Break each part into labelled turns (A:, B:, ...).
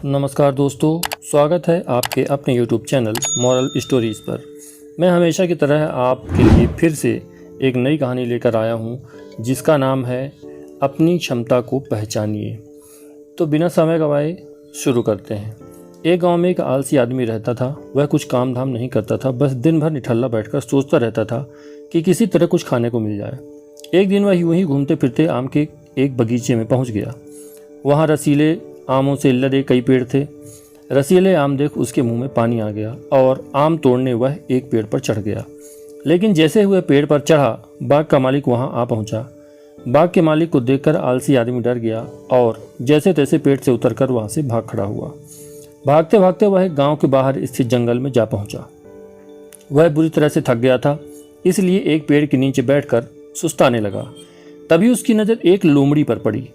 A: नमस्कार दोस्तों, स्वागत है आपके अपने YouTube चैनल मॉरल स्टोरीज़ पर। मैं हमेशा की तरह आपके लिए फिर से एक नई कहानी लेकर आया हूँ जिसका नाम है अपनी क्षमता को पहचानिए। तो बिना समय गंवाए शुरू करते हैं। एक गांव में एक आलसी आदमी रहता था। वह कुछ काम धाम नहीं करता था, बस दिन भर निठल्ला बैठकर सोचता रहता था कि किसी तरह कुछ खाने को मिल जाए। एक दिन वह यूं ही घूमते फिरते आम के एक बगीचे में पहुँच गया। वहाँ रसीले आमों से लदे कई पेड़ थे। रसीले आम देख उसके मुंह में पानी आ गया और आम तोड़ने वह एक पेड़ पर चढ़ गया। लेकिन जैसे हुए पेड़ पर चढ़ा, बाग का मालिक वहां आ पहुंचा। बाग के मालिक को देखकर आलसी आदमी डर गया और जैसे तैसे पेड़ से उतरकर वहां से भाग खड़ा हुआ। भागते भागते वह गांव के बाहर स्थित जंगल में जा पहुंचा। वह बुरी तरह से थक गया था, इसलिए एक पेड़ के नीचे बैठकर सुस्ताने लगा। तभी उसकी नज़र एक लोमड़ी पर पड़ी।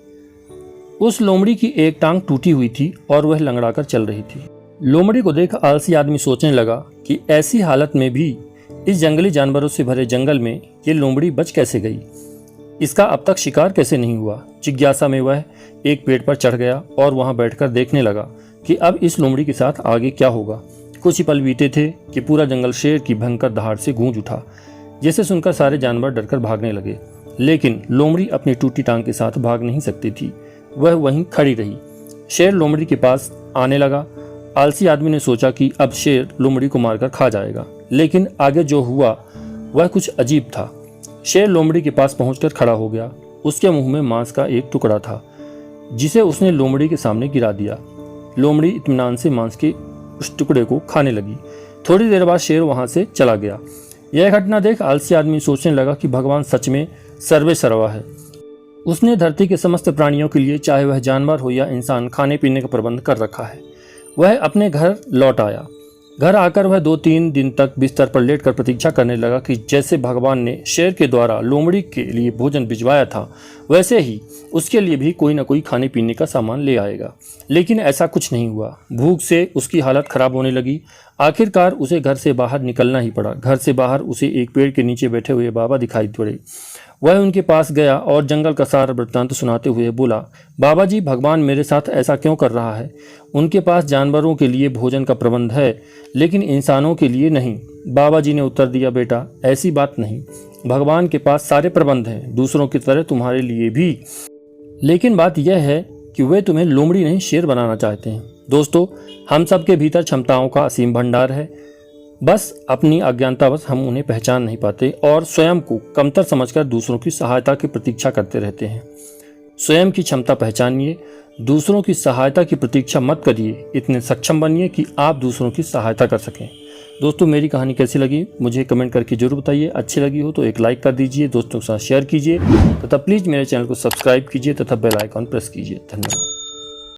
A: उस लोमड़ी की एक टांग टूटी हुई थी और वह लंगड़ाकर चल रही थी। लोमड़ी को देख आलसी आदमी सोचने लगा कि ऐसी हालत में भी इस जंगली जानवरों से भरे जंगल में ये लोमड़ी बच कैसे गई, इसका अब तक शिकार कैसे नहीं हुआ। जिज्ञासा में वह एक पेड़ पर चढ़ गया और वहां बैठकर देखने लगा कि अब इस लोमड़ी के साथ आगे क्या होगा। कुछ ही पल बीते थे कि पूरा जंगल शेर की भयंकर दहाड़ से गूंज उठा, जिसे सुनकर सारे जानवर डरकर भागने लगे। लेकिन लोमड़ी अपनी टूटी टांग के साथ भाग नहीं सकती थी, वह वहीं खड़ी रही। शेर लोमड़ी के पास आने लगा। आलसी आदमी ने सोचा कि अब शेर लोमड़ी को मारकर खा जाएगा, लेकिन आगे जो हुआ वह कुछ अजीब था। शेर लोमड़ी के पास पहुंचकर खड़ा हो गया। उसके मुंह में मांस का एक टुकड़ा था, जिसे उसने लोमड़ी के सामने गिरा दिया। लोमड़ी इत्मीनान से मांस के उस टुकड़े को खाने लगी। थोड़ी देर बाद शेर वहां से चला गया। यह घटना देख आलसी आदमी सोचने लगा कि भगवान सच में सर्वे सर्वा है। उसने धरती के समस्त प्राणियों के लिए, चाहे वह जानवर हो या इंसान, खाने पीने का प्रबंध कर रखा है। वह अपने घर लौट आया। घर आकर वह 2-3 दिन तक बिस्तर पर लेटकर प्रतीक्षा करने लगा कि जैसे भगवान ने शेर के द्वारा लोमड़ी के लिए भोजन भिजवाया था, वैसे ही उसके लिए भी कोई न कोई खाने पीने का सामान ले आएगा। लेकिन ऐसा कुछ नहीं हुआ। भूख से उसकी हालत खराब होने लगी। आखिरकार उसे घर से बाहर निकलना ही पड़ा। घर से बाहर उसे एक पेड़ के नीचे बैठे हुए बाबा दिखाई पड़े। वह उनके पास गया और जंगल का सारा वृत्तांत सुनाते हुए बोला, बाबा जी, भगवान मेरे साथ ऐसा क्यों कर रहा है? उनके पास जानवरों के लिए भोजन का प्रबंध है, लेकिन इंसानों के लिए नहीं। बाबा जी ने उत्तर दिया, बेटा, ऐसी बात नहीं। भगवान के पास सारे प्रबंध हैं, दूसरों की तरह तुम्हारे लिए भी। लेकिन बात यह है कि वे तुम्हें लोमड़ी नहीं, शेर बनाना चाहते हैं। दोस्तों, हम सबके भीतर क्षमताओं का असीम भंडार है, बस अपनी अज्ञानतावश हम उन्हें पहचान नहीं पाते और स्वयं को कमतर समझकर दूसरों की सहायता की प्रतीक्षा करते रहते हैं। स्वयं की क्षमता पहचानिए, दूसरों की सहायता की प्रतीक्षा मत करिए। इतने सक्षम बनिए कि आप दूसरों की सहायता कर सकें। दोस्तों, मेरी कहानी कैसी लगी मुझे कमेंट करके जरूर बताइए। अच्छी लगी हो तो एक लाइक कर दीजिए, दोस्तों के साथ शेयर कीजिए तथा प्लीज़ मेरे चैनल को सब्सक्राइब कीजिए तथा बेल आइकॉन प्रेस कीजिए। धन्यवाद।